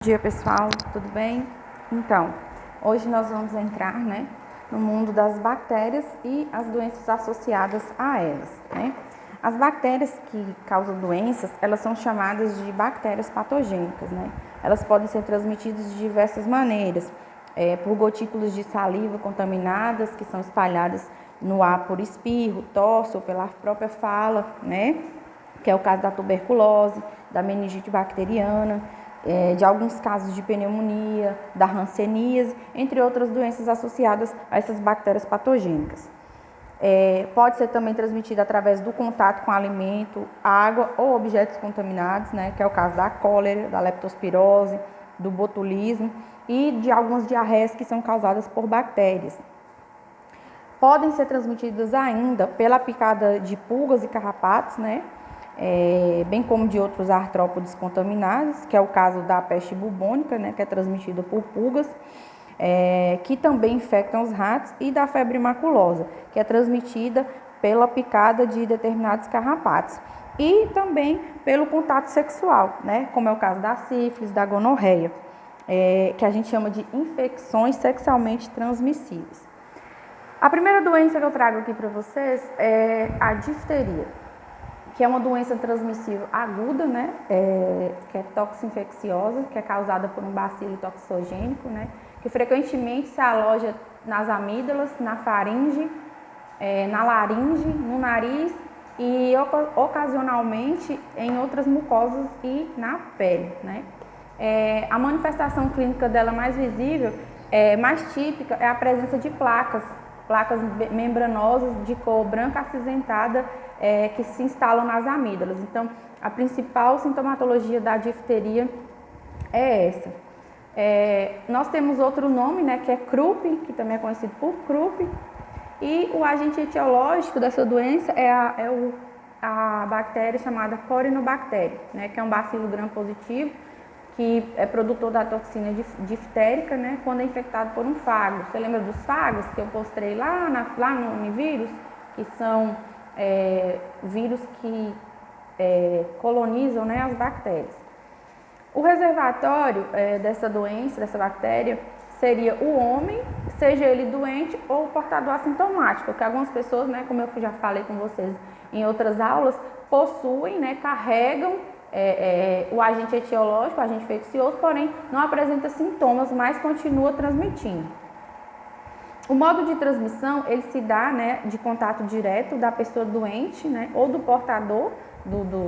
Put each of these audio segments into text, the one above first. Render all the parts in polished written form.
Bom dia, pessoal, tudo bem? Então, hoje nós vamos entrar, no mundo das bactérias e as doenças associadas a elas, As bactérias que causam doenças, elas são chamadas de bactérias patogênicas, Elas podem ser transmitidas de diversas maneiras, por gotículas de saliva contaminadas que são espalhadas no ar por espirro, tosse ou pela própria fala, Que é o caso da tuberculose, da meningite bacteriana, de alguns casos de pneumonia, da hanseníase, entre outras doenças associadas a essas bactérias patogênicas. Pode ser também transmitida através do contato com alimento, água ou objetos contaminados, que é o caso da cólera, da leptospirose, do botulismo e de algumas diarreias que são causadas por bactérias. Podem ser transmitidas ainda pela picada de pulgas e carrapatos, bem como de outros artrópodes contaminados, que é o caso da peste bubônica, que é transmitida por pulgas, que também infectam os ratos, e da febre maculosa, que é transmitida pela picada de determinados carrapatos, e também pelo contato sexual, como é o caso da sífilis, da gonorreia, que a gente chama de infecções sexualmente transmissíveis. A primeira doença que eu trago aqui para vocês é a difteria, que é uma doença transmissível aguda, que é toxo-infecciosa, que é causada por um bacilo toxogênico, que frequentemente se aloja nas amígdalas, na faringe, na laringe, no nariz e ocasionalmente em outras mucosas e na pele, A manifestação clínica dela mais visível, mais típica, é a presença de placas membranosas de cor branca acinzentada que se instalam nas amígdalas. Então, a principal sintomatologia da difteria é essa. Nós temos outro nome, que é Krupp, que também é conhecido por Krupp, e o agente etiológico dessa doença é a bactéria chamada Corynebacterium, que é um bacilo gram-positivo, que é produtor da toxina diftérica, quando é infectado por um fago. Você lembra dos fagos que eu mostrei lá no Univírus? Que são vírus que colonizam, as bactérias. O reservatório dessa doença, dessa bactéria, seria o homem, seja ele doente ou portador assintomático, que algumas pessoas, como eu já falei com vocês em outras aulas, possuem, carregam o agente etiológico, o agente infeccioso, porém não apresenta sintomas, mas continua transmitindo. O modo de transmissão, ele se dá de contato direto da pessoa doente, ou do portador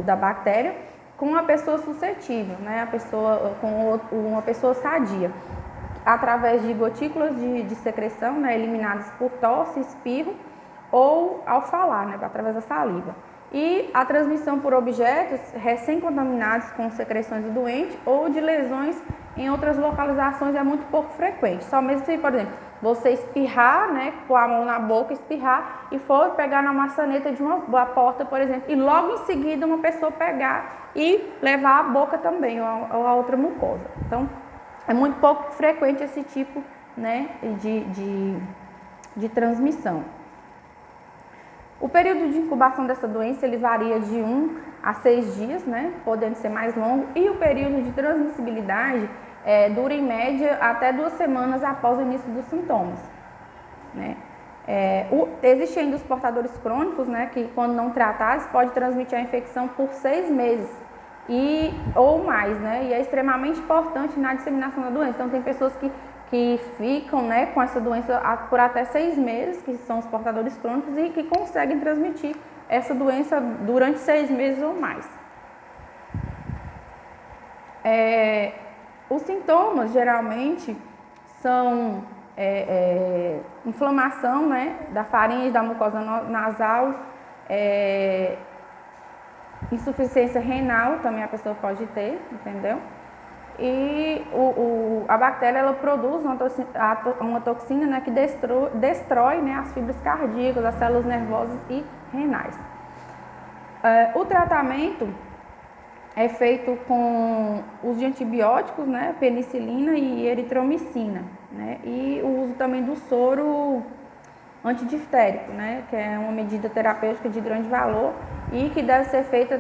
da bactéria com a pessoa suscetível, com uma pessoa sadia, através de gotículas de secreção, eliminadas por tosse, espirro ou ao falar, através da saliva. E a transmissão por objetos recém-contaminados com secreções do doente ou de lesões em outras localizações é muito pouco frequente. Só mesmo se, por exemplo, você espirrar, pôr a mão na boca, espirrar e for pegar na maçaneta de uma porta, por exemplo, e logo em seguida uma pessoa pegar e levar a boca também ou a outra mucosa. Então, é muito pouco frequente esse tipo de transmissão. O período de incubação dessa doença ele varia de 1 a 6 dias, podendo ser mais longo, e o período de transmissibilidade dura em média até 2 semanas após o início dos sintomas. Existem ainda os portadores crônicos, que quando não tratados pode transmitir a infecção por 6 meses ou mais, e é extremamente importante na disseminação da doença. Então tem pessoas que ficam com essa doença por até 6 meses, que são os portadores crônicos, e que conseguem transmitir essa doença durante 6 meses ou mais. Os sintomas geralmente são inflamação da faringe, da mucosa nasal, insuficiência renal também a pessoa pode ter, entendeu? E a bactéria ela produz uma toxina que destrói as fibras cardíacas, as células nervosas e renais. O tratamento é feito com uso de antibióticos, penicilina e eritromicina, e o uso também do soro antidiftérico, né, que é uma medida terapêutica de grande valor e que deve ser feita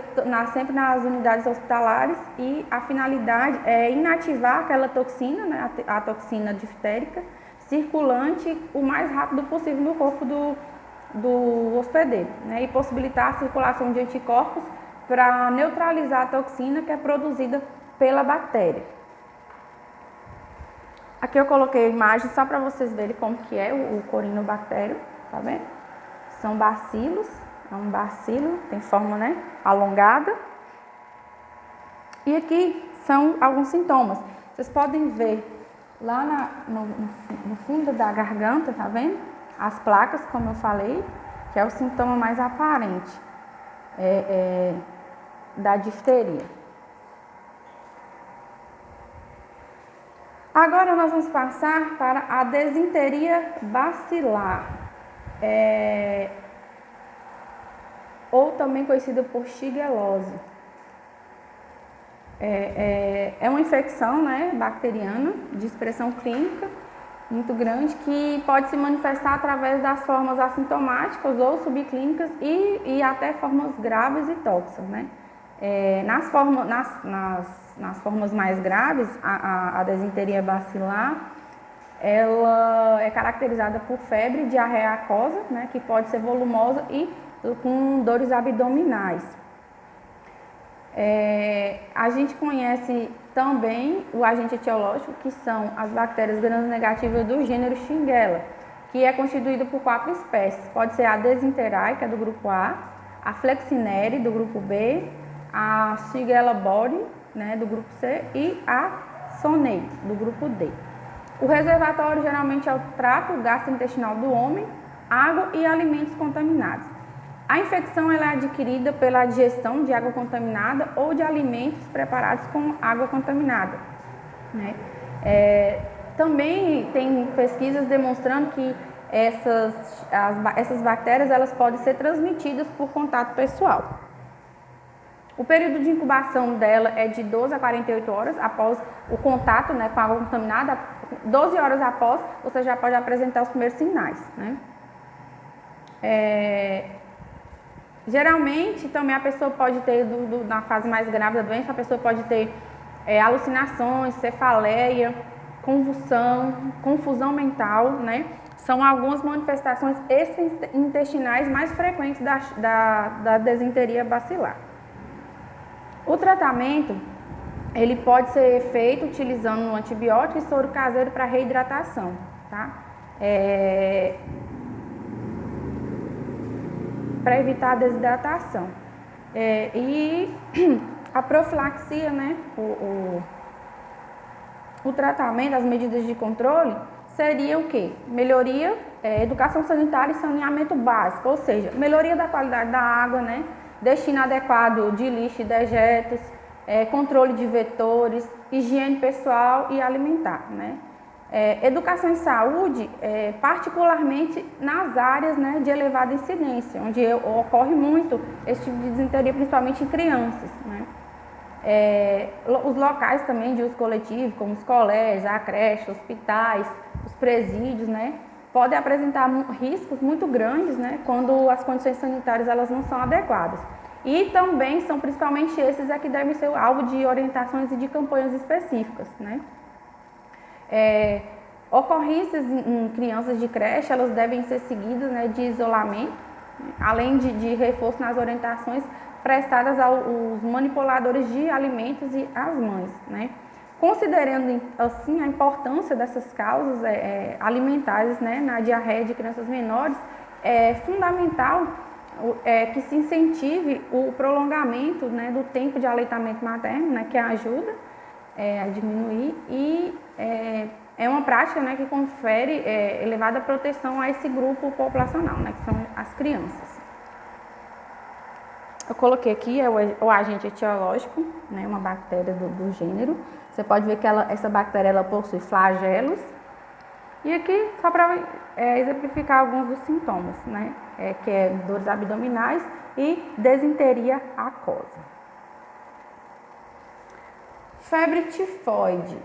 sempre nas unidades hospitalares, e a finalidade é inativar aquela toxina, né, a toxina diftérica circulante o mais rápido possível no corpo do hospedeiro, né, e possibilitar a circulação de anticorpos para neutralizar a toxina que é produzida pela bactéria. Aqui eu coloquei a imagem só para vocês verem como que é o corinobactério, tá vendo? São bacilos, é um bacilo, tem forma, né, alongada. E aqui são alguns sintomas. Vocês podem ver lá no fundo da garganta, tá vendo? As placas, como eu falei, que é o sintoma mais aparente da difteria. Agora nós vamos passar para a desinteria bacilar, ou também conhecida por shigelose. É uma infecção, né, bacteriana de expressão clínica muito grande, que pode se manifestar através das formas assintomáticas ou subclínicas e até formas graves e tóxicas, né? Nas formas mais graves, a desinteria bacilar, ela é caracterizada por febre, diarreia aquosa, né, que pode ser volumosa e com dores abdominais. A gente conhece também o agente etiológico, que são as bactérias gram-negativas do gênero Shigella, que é constituído por 4 espécies. Pode ser a Desinteriae, que é do grupo A, a Flexneri, do grupo B, a Shigella bori, né, do grupo C, e a Sonnei, do grupo D. O reservatório geralmente é o trato gastrointestinal do homem, água e alimentos contaminados. A infecção ela é adquirida pela digestão de água contaminada ou de alimentos preparados com água contaminada, né? Também tem pesquisas demonstrando que essas bactérias elas podem ser transmitidas por contato pessoal. O período de incubação dela é de 12 a 48 horas após o contato, né, com a água contaminada. 12 horas após, você já pode apresentar os primeiros sinais, né? Geralmente, também a pessoa pode ter, na fase mais grave da doença, a pessoa pode ter alucinações, cefaleia, convulsão, confusão mental, né? São algumas manifestações extraintestinais mais frequentes da desinteria bacilar. O tratamento, ele pode ser feito utilizando um antibiótico e soro caseiro para reidratação, tá? Para evitar a desidratação. E a profilaxia, né, o tratamento, as medidas de controle, seria o quê? Melhoria, educação sanitária e saneamento básico, ou seja, melhoria da qualidade da água, né, destino adequado de lixo e dejetos, controle de vetores, higiene pessoal e alimentar, né. Educação em saúde, particularmente nas áreas, né, de elevada incidência, onde ocorre muito esse tipo de disenteria, principalmente em crianças, né. Os locais também de uso coletivo, como os colégios, a creche, hospitais, os presídios, né, podem apresentar riscos muito grandes, né, quando as condições sanitárias elas não são adequadas. E também são principalmente esses que devem ser alvo de orientações e de campanhas específicas, né. Ocorrências em crianças de creche, elas devem ser seguidas, né, de isolamento, além de reforço nas orientações prestadas aos manipuladores de alimentos e às mães, né. Considerando assim a importância dessas causas alimentares, né, na diarreia de crianças menores, é fundamental que se incentive o prolongamento, né, do tempo de aleitamento materno, né, que ajuda a diminuir, e é uma prática, né, que confere elevada proteção a esse grupo populacional, né, que são as crianças. Eu coloquei aqui o agente etiológico, né, uma bactéria do gênero. Você pode ver que essa bactéria ela possui flagelos. E aqui, só para exemplificar alguns dos sintomas, né, que é dores abdominais e desinteria aquosa. Febre tifoide.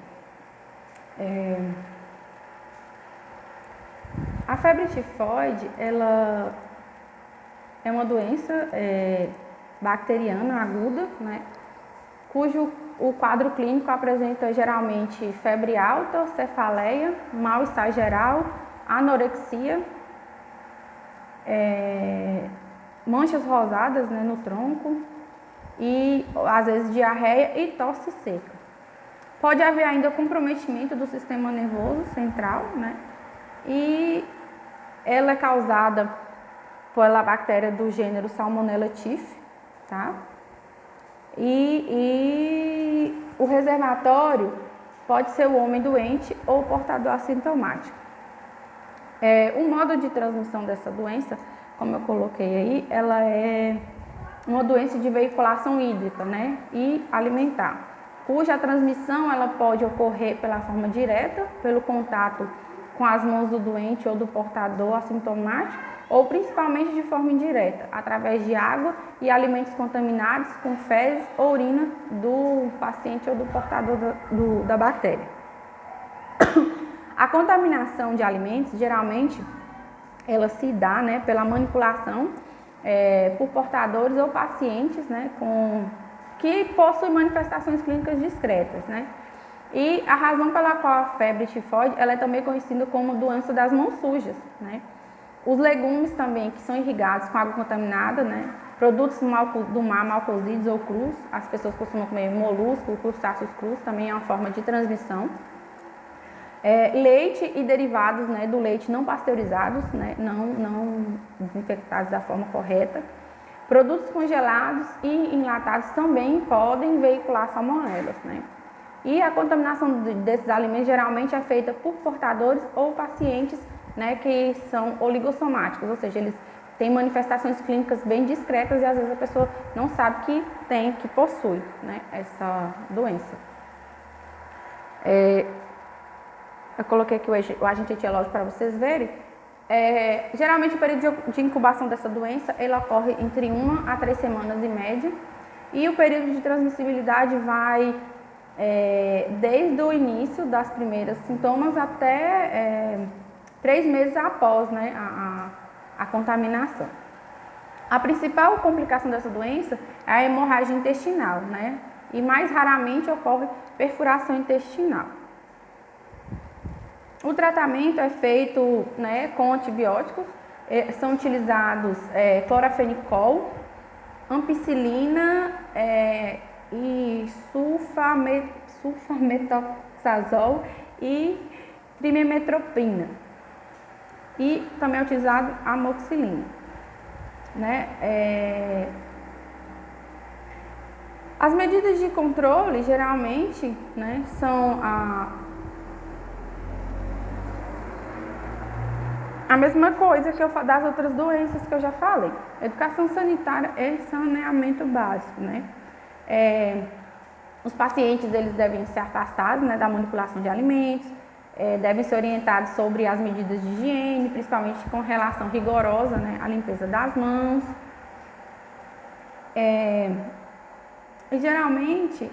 A febre tifoide, ela é uma doença bacteriana aguda, né? Cujo o quadro clínico apresenta geralmente febre alta, cefaleia, mal-estar geral, anorexia, manchas rosadas, né, no tronco e às vezes diarreia e tosse seca. Pode haver ainda comprometimento do sistema nervoso central, né? E ela é causada pela bactéria do gênero Salmonella typhi, tá? E o reservatório pode ser o homem doente ou portador assintomático. O modo de transmissão dessa doença, como eu coloquei aí, ela é uma doença de veiculação hídrica, né, e alimentar, cuja transmissão ela pode ocorrer pela forma direta, pelo contato com as mãos do doente ou do portador assintomático, ou principalmente de forma indireta, através de água e alimentos contaminados com fezes ou urina do paciente ou do portador da bactéria. A contaminação de alimentos, geralmente, ela se dá, né, pela manipulação por portadores ou pacientes, né, que possuem manifestações clínicas discretas, né? E a razão pela qual a febre tifoide ela é também conhecida como doença das mãos sujas, né? Os legumes também que são irrigados com água contaminada, né? Produtos do mar mal cozidos ou crus, as pessoas costumam comer molusco, crustáceos crus, também é uma forma de transmissão. Leite e derivados, né, do leite não pasteurizados, né, não desinfectados da forma correta. Produtos congelados e enlatados também podem veicular salmonelas, né? E a contaminação desses alimentos geralmente é feita por portadores ou pacientes, né, que são oligossomáticos, ou seja, eles têm manifestações clínicas bem discretas e às vezes a pessoa não sabe que possui, né, essa doença. Eu coloquei aqui o agente etiológico para vocês verem. Geralmente o período de incubação dessa doença ele ocorre entre 1 a 3 semanas em média e o período de transmissibilidade vai desde o início das primeiras sintomas até 3 meses após, né, a contaminação. A principal complicação dessa doença é a hemorragia intestinal, né, e mais raramente ocorre perfuração intestinal. O tratamento é feito, né, com antibióticos, são utilizados clorafenicol, ampicilina e sulfametoxazol e trimetoprim, e também é utilizado amoxicilina, né? As medidas de controle geralmente, né, são a mesma coisa que das outras doenças que eu já falei. Educação sanitária e saneamento básico, né? Os pacientes eles devem ser afastados, né, da manipulação de alimentos, devem ser orientados sobre as medidas de higiene, principalmente com relação rigorosa, né, à limpeza das mãos. E geralmente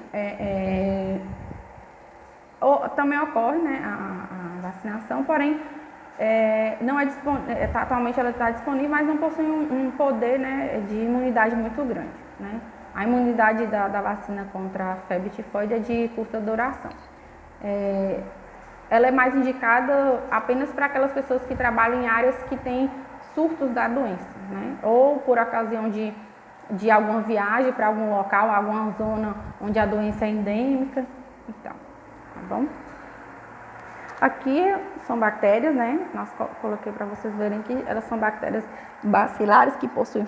também ocorre, né, a vacinação, porém não é atualmente ela está disponível, mas não possui um poder, né, de imunidade muito grande, né? A imunidade da vacina contra a febre tifoide é de curta duração. Ela é mais indicada apenas para aquelas pessoas que trabalham em áreas que têm surtos da doença, né? Ou por ocasião de alguma viagem para algum local, alguma zona onde a doença é endêmica, então, tá bom? Aqui são bactérias, né? Coloquei para vocês verem que elas são bactérias bacilares que possuem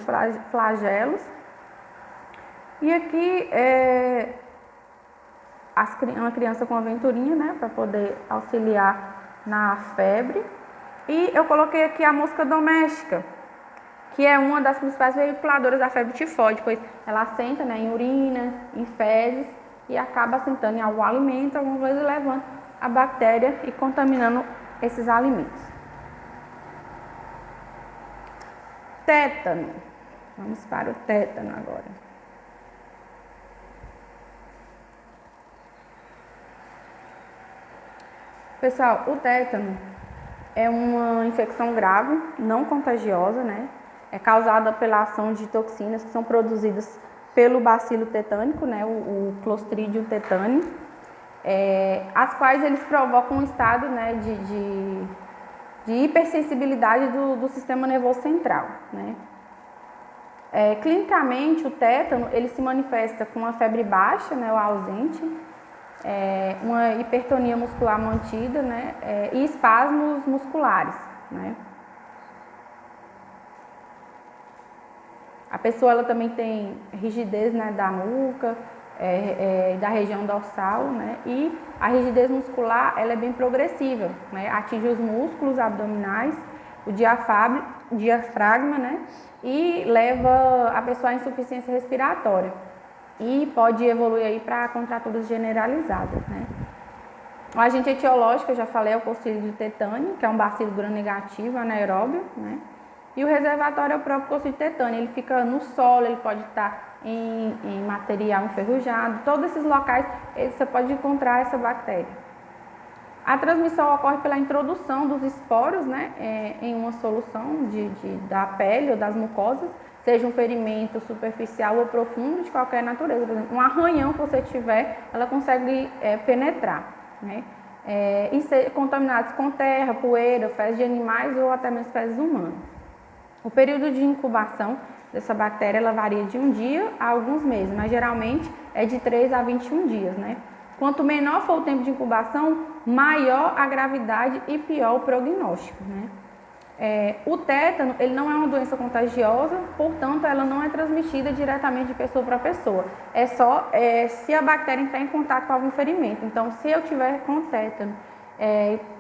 flagelos. E aqui uma criança com aventurinha, né? Para poder auxiliar na febre. E eu coloquei aqui a mosca doméstica, que é uma das principais veiculadoras da febre tifoide, pois ela assenta, né, em urina, em fezes e acaba assentando em algum alimento, alguma coisa, levando a bactéria e contaminando esses alimentos. Tétano. Vamos para o tétano agora. Pessoal, o tétano é uma infecção grave, não contagiosa, né? É causada pela ação de toxinas que são produzidas pelo bacilo tetânico, né? O Clostridium tetani, as quais eles provocam um estado, né, de hipersensibilidade do sistema nervoso central, né? Clinicamente, o tétano ele se manifesta com uma febre baixa, né, ou ausente, uma hipertonia muscular mantida, né, e espasmos musculares, né. A pessoa ela também tem rigidez, né, da nuca, da região dorsal, né, e a rigidez muscular ela é bem progressiva, né, atinge os músculos abdominais, o diafragma, né, e leva a pessoa à insuficiência respiratória e pode evoluir aí para contraturas generalizadas, né. O agente etiológico, eu já falei, é o Clostridium tetani, que é um bacilo gram-negativo anaeróbio, né. E o reservatório é o próprio Clostridium tetani, ele fica no solo, ele pode estar em material enferrujado, todos esses locais você pode encontrar essa bactéria. A transmissão ocorre pela introdução dos esporos, né, em uma solução da pele ou das mucosas, seja um ferimento superficial ou profundo de qualquer natureza. Por exemplo, um arranhão que você tiver, ela consegue penetrar, né, e ser contaminados com terra, poeira, fezes de animais ou até mesmo fezes humanas. O período de incubação dessa bactéria ela varia de 1 dia a alguns meses, mas geralmente é de 3 a 21 dias, né? Quanto menor for o tempo de incubação, maior a gravidade e pior o prognóstico, né? O tétano ele não é uma doença contagiosa, portanto ela não é transmitida diretamente de pessoa para pessoa. É só se a bactéria entrar em contato com algum ferimento. Então, se eu tiver com tétano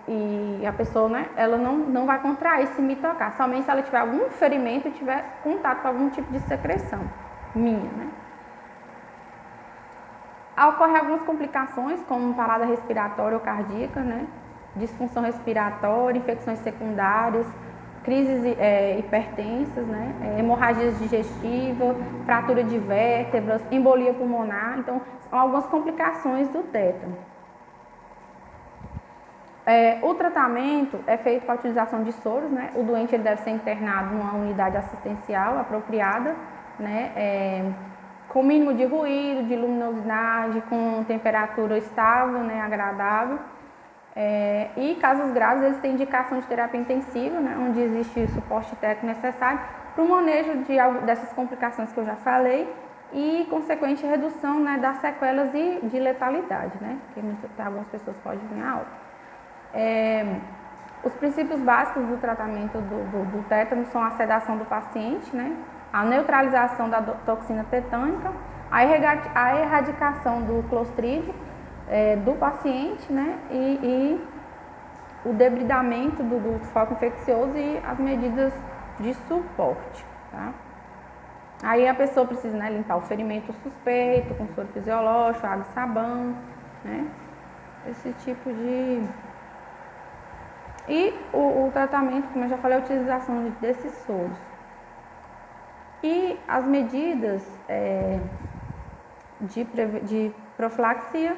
e a pessoa, né, ela não vai contrair se me tocar, somente se ela tiver algum ferimento e tiver contato com algum tipo de secreção minha, né. Ocorrem algumas complicações, como parada respiratória ou cardíaca, né, disfunção respiratória, infecções secundárias, crises hipertensas, né, hemorragias digestivas, fratura de vértebras, embolia pulmonar. Então, são algumas complicações do tétano. O tratamento é feito com a utilização de soros, né? O doente ele deve ser internado numa unidade assistencial apropriada, né? Com mínimo de ruído, de luminosidade, com temperatura estável, né? Agradável. E casos graves, eles têm indicação de terapia intensiva, né? Onde existe suporte técnico necessário para o manejo dessas complicações que eu já falei e consequente redução, né, das sequelas e de letalidade, né? Porque algumas pessoas podem vir a óbito. Os princípios básicos do tratamento do tétano são a sedação do paciente, né, a neutralização da toxina tetânica, a erradicação do clostridio do paciente, né, e o debridamento do foco infeccioso e as medidas de suporte. Tá? Aí a pessoa precisa, né, limpar o ferimento suspeito com soro fisiológico, água e sabão, né, esse tipo de... E o tratamento, como eu já falei, é a utilização desses soros. E as medidas de profilaxia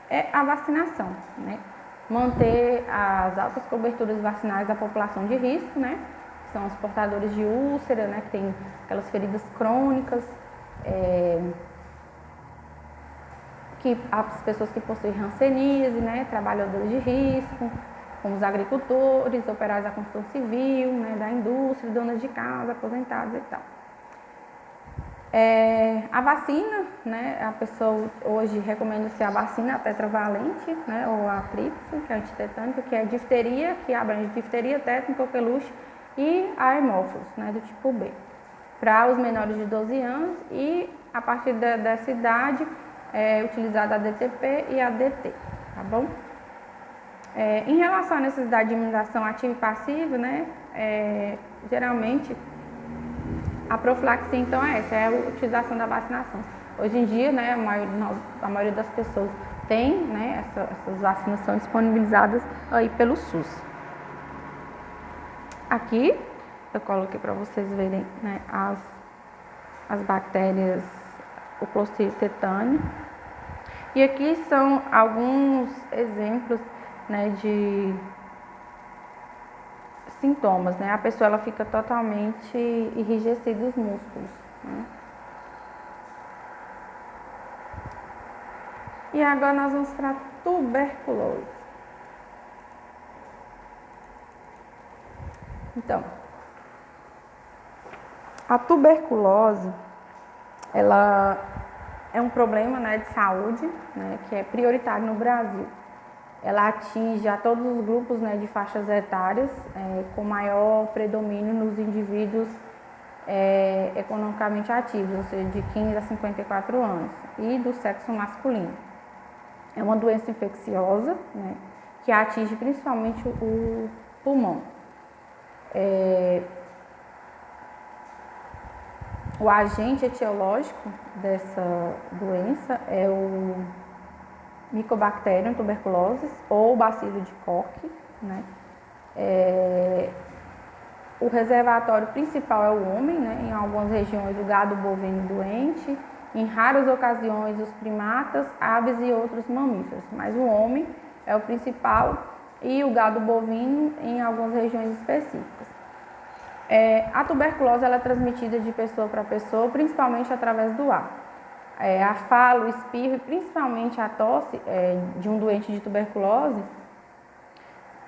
é a vacinação, né? Manter as altas coberturas vacinais da população de risco, né? Que são os portadores de úlcera, né? Que tem aquelas feridas crônicas, que as pessoas que possuem hanseníase, né? Trabalhadores de risco, como os agricultores, operários da construção civil, né, da indústria, donas de casa, aposentados e tal. A vacina, né, a pessoa hoje recomenda-se a vacina tetravalente, né, ou a tríplice, que é antitetânica, que é difteria, que abrange difteria, tétano, coqueluche e a hemófilos, né, do tipo B, para os menores de 12 anos e a partir dessa idade é utilizada a DTP e a DT, tá bom? Em relação à necessidade de imunização ativa e passiva, né, geralmente a profilaxia então é essa, é a utilização da vacinação. Hoje em dia, né, a maioria das pessoas tem, né, essas vacinas são disponibilizadas aí pelo SUS. Aqui eu coloquei para vocês verem, né, as bactérias, o Clostridium tetani. E aqui são alguns exemplos, né, sintomas, né? A pessoa ela fica totalmente enrijecida os músculos, né? E agora nós vamos para a tuberculose. Então, a tuberculose, ela é um problema, né, de saúde, né, que é prioritário no Brasil. Ela atinge a todos os grupos, né, de faixas etárias, com maior predomínio nos indivíduos economicamente ativos, ou seja, de 15 a 54 anos, e do sexo masculino. É uma doença infecciosa, né, que atinge principalmente o pulmão. O agente etiológico dessa doença é o Mycobacterium tuberculosis ou bacilo de Koch, né? O reservatório principal é o homem, né? Em algumas regiões o gado bovino doente, em raras ocasiões os primatas, aves e outros mamíferos, mas o homem é o principal e o gado bovino em algumas regiões específicas. A tuberculose ela é transmitida de pessoa para pessoa, principalmente através do ar. A fala, o espirro e principalmente a tosse de um doente de tuberculose,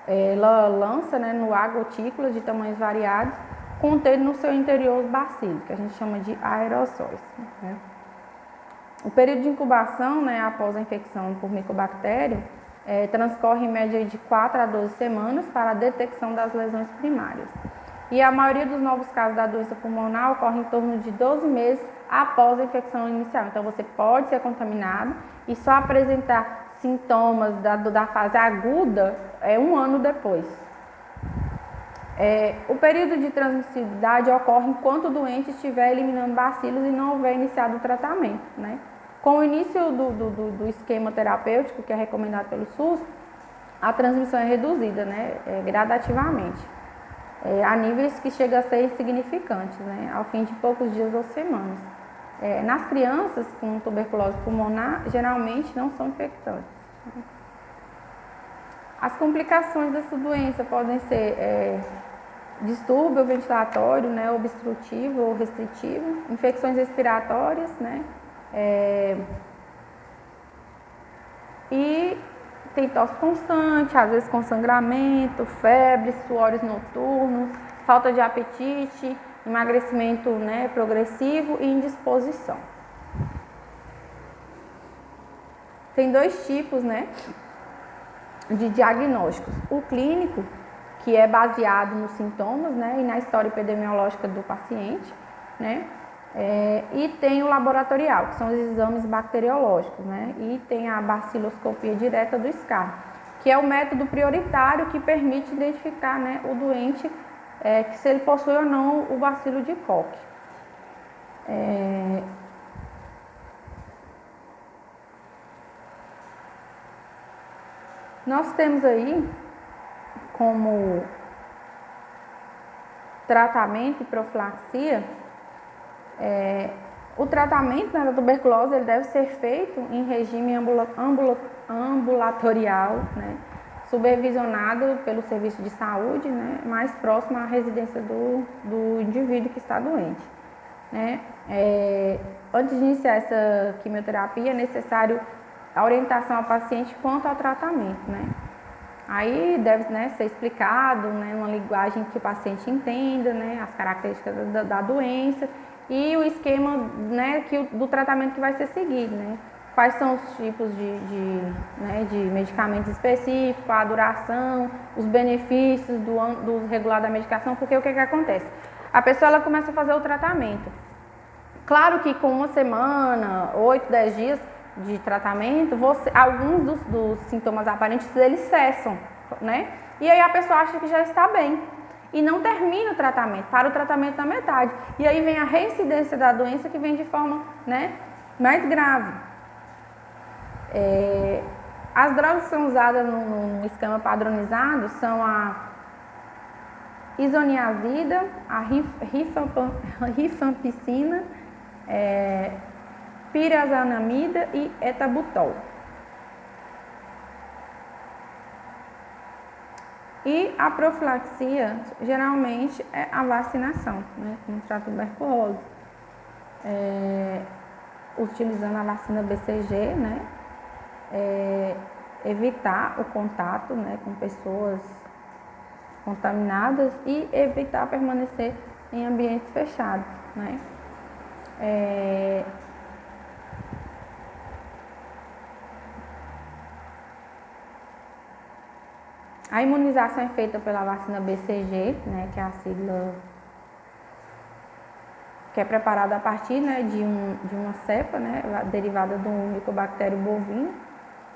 ela lança, né, no ar gotículas de tamanhos variados, contendo no seu interior os bacilos, que a gente chama de aerossóis, né? O período de incubação, né, após a infecção por micobactério, transcorre em média de 4 a 12 semanas para a detecção das lesões primárias. E a maioria dos novos casos da doença pulmonar ocorre em torno de 12 meses após a infecção inicial. Então, você pode ser contaminado e só apresentar sintomas da fase aguda 1 ano depois. O período de transmissibilidade ocorre enquanto o doente estiver eliminando bacilos e não houver iniciado o tratamento, né? Com o início do esquema terapêutico, que é recomendado pelo SUS, a transmissão é reduzida, né, gradativamente. A níveis que chegam a ser insignificantes, né, ao fim de poucos dias ou semanas. Nas crianças com tuberculose pulmonar, geralmente não são infectantes. As complicações dessa doença podem ser distúrbio ventilatório, né, obstrutivo ou restritivo, infecções respiratórias, né, e tem tosse constante, às vezes com sangramento, febre, suores noturnos, falta de apetite, emagrecimento, né, progressivo e indisposição. Tem 2 tipos, né, de diagnósticos. O clínico, que é baseado nos sintomas, né, e na história epidemiológica do paciente, né, e tem o laboratorial, que são os exames bacteriológicos, né, e tem a baciloscopia direta do SCAR, que é o método prioritário que permite identificar, né, o doente, que se ele possui ou não o bacilo de Koch. Nós temos aí como tratamento e profilaxia, o tratamento, né, da tuberculose ele deve ser feito em regime ambulatorial, né, supervisionado pelo serviço de saúde, né, mais próximo à residência do indivíduo que está doente, né. Antes de iniciar essa quimioterapia é necessário a orientação ao paciente quanto ao tratamento, né. Aí deve, né, ser explicado, né, uma linguagem que o paciente entenda, né, as características da doença e o esquema, né, do tratamento que vai ser seguido, né. Quais são os tipos de medicamentos específicos, a duração, os benefícios do regular da medicação, porque o que acontece? A pessoa ela começa a fazer o tratamento. Claro que com 1 semana, 8, 10 dias de tratamento, alguns dos sintomas aparentes eles cessam, né? E aí a pessoa acha que já está bem e não termina o tratamento, para o tratamento na metade. E aí vem a reincidência da doença que vem de forma, né, mais grave. As drogas que são usadas no esquema padronizado são a isoniazida, a rifampicina, pirazanamida e etabutol. E a profilaxia, geralmente, é a vacinação, né, contra a tuberculose. Utilizando a vacina BCG, né, evitar o contato, né, com pessoas contaminadas e evitar permanecer em ambientes fechados, né. A imunização é feita pela vacina BCG, né, que é a sigla que é preparada a partir, né, de uma cepa, né, derivada do Mycobacterium bovino,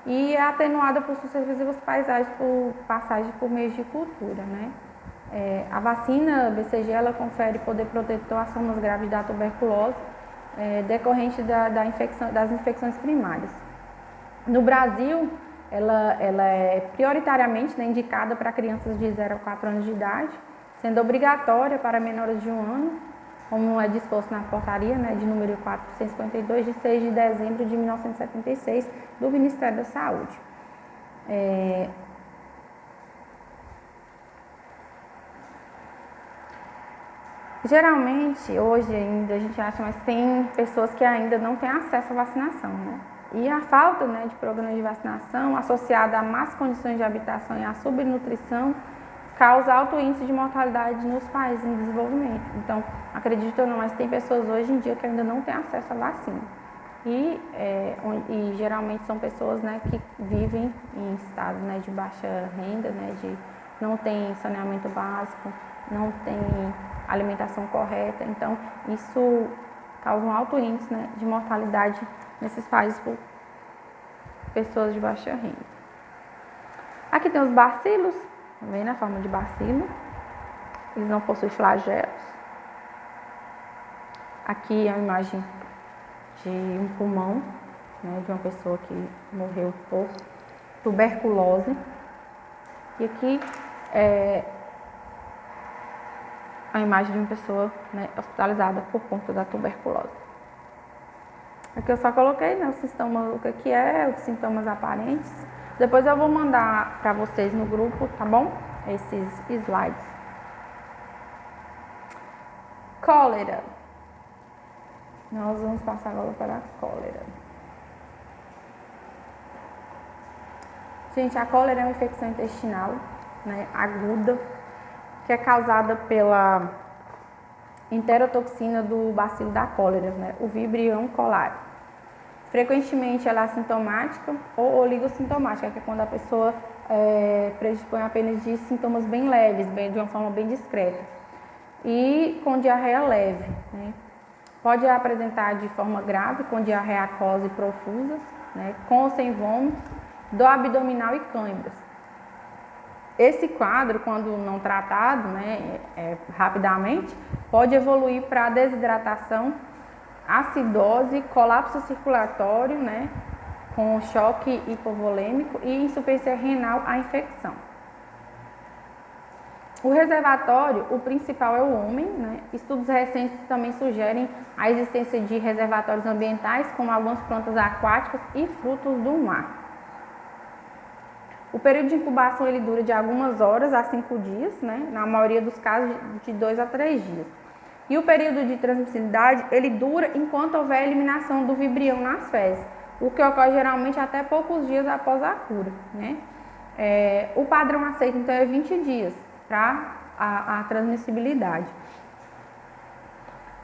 e é atenuada por sucessivas passagens por meios de cultura, né. A vacina BCG ela confere poder protetor às formas graves da tuberculose decorrente das infecções primárias. No Brasil, ela é prioritariamente, né, indicada para crianças de 0 a 4 anos de idade, sendo obrigatória para menores de 1 ano, como é disposto na portaria, né, de número 452, de 6 de dezembro de 1976, do Ministério da Saúde. Geralmente, hoje ainda, a gente acha, mas tem pessoas que ainda não têm acesso à vacinação, né? E a falta, né, de programas de vacinação, associada a más condições de habitação e à subnutrição, causa alto índice de mortalidade nos países em desenvolvimento. Então, acredito ou não, mas tem pessoas hoje em dia que ainda não têm acesso à vacina. E geralmente são pessoas, né, que vivem em estado, né, de baixa renda, né, não tem saneamento básico, não tem alimentação correta. Então, isso causa um alto índice, né, de mortalidade nesses países por pessoas de baixa renda. Aqui tem os bacilos, vem na forma de bacilo. Eles não possuem flagelos. Aqui é a imagem de um pulmão, né, de uma pessoa que morreu por tuberculose. E aqui é a imagem de uma pessoa, né, hospitalizada por conta da tuberculose. Aqui eu só coloquei, né, o que é, os sintomas aparentes. Depois eu vou mandar para vocês no grupo, tá bom? Esses slides. Cólera. Nós vamos passar agora para a cólera. Gente, a cólera é uma infecção intestinal, né, aguda, que é causada pela enterotoxina do bacilo da cólera, né, o Vibrio cholerae. Frequentemente ela é assintomática ou oligossintomática, que é quando a pessoa predispõe apenas de sintomas bem leves, de uma forma bem discreta. E com diarreia leve, né. Pode apresentar de forma grave, com diarreia aquosa e profusa, né, com ou sem vômito, dor abdominal e cãibras. Esse quadro, quando não tratado, né, rapidamente, pode evoluir para desidratação, acidose, colapso circulatório, né, com choque hipovolêmico e insuficiência renal à infecção. O reservatório, o principal é o homem, né? Estudos recentes também sugerem a existência de reservatórios ambientais, como algumas plantas aquáticas e frutos do mar. O período de incubação ele dura de algumas horas a 5 dias, né? Na maioria dos casos de 2 a 3 dias. E o período de transmissibilidade ele dura enquanto houver eliminação do vibrião nas fezes, o que ocorre geralmente até poucos dias após a cura, né? O padrão aceito então é 20 dias para a transmissibilidade.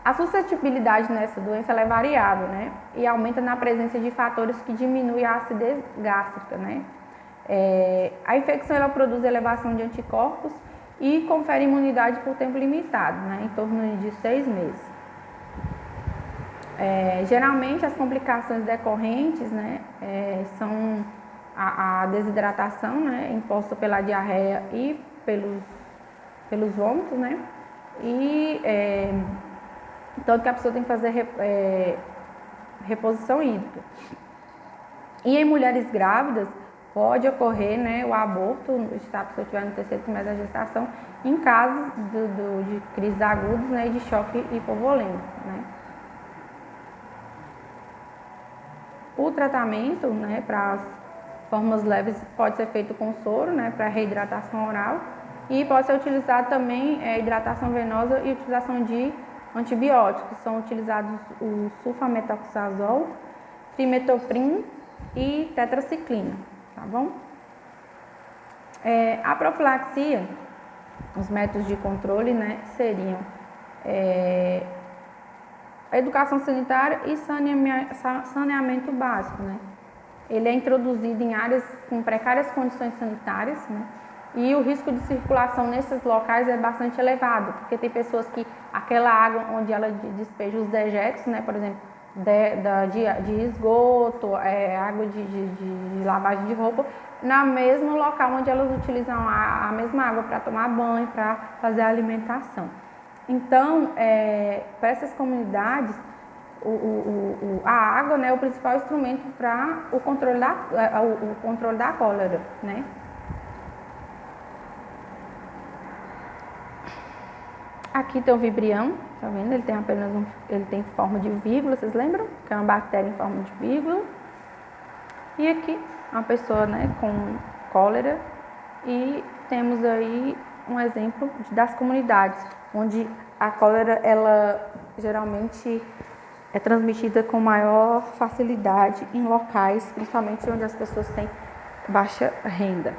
A suscetibilidade nessa doença ela é variável, né? E aumenta na presença de fatores que diminuem a acidez gástrica, né? A infecção ela produz elevação de anticorpos e confere imunidade por tempo limitado, né? Em torno de 6 meses. Geralmente as complicações decorrentes, né, são a desidratação, né, imposta pela diarreia e pelos vômitos, né? E tanto que a pessoa tem que fazer reposição hídrica. E em mulheres grávidas pode ocorrer, né, o aborto, se a pessoa estiver no 3º trimestre da gestação, em casos de crises agudas, né, e de choque hipovolêmico, né? O tratamento, né, para Formas leves pode ser feito com soro, né, para reidratação oral, e pode ser utilizado também hidratação venosa e utilização de antibióticos. São utilizados o sulfamethoxazol, trimethoprim e tetraciclina, tá bom? A profilaxia, os métodos de controle, né, seriam educação sanitária e saneamento básico, né? Ele é introduzido em áreas com precárias condições sanitárias, né? E o risco de circulação nesses locais é bastante elevado, porque tem pessoas que aquela água onde ela despeja os dejetos, né, por exemplo, de esgoto, água de lavagem de roupa, no mesmo local onde elas utilizam a mesma água para tomar banho, para fazer a alimentação. Então, para essas comunidades, a água, né, é o principal instrumento para o controle da cólera, né? Aqui tem o vibrião, tá vendo? Ele tem ele tem forma de vírgula, vocês lembram? Que é uma bactéria em forma de vírgula. E aqui, uma pessoa, né, com cólera. E temos aí um exemplo das comunidades, onde a cólera, ela geralmente é transmitida com maior facilidade em locais, principalmente onde as pessoas têm baixa renda.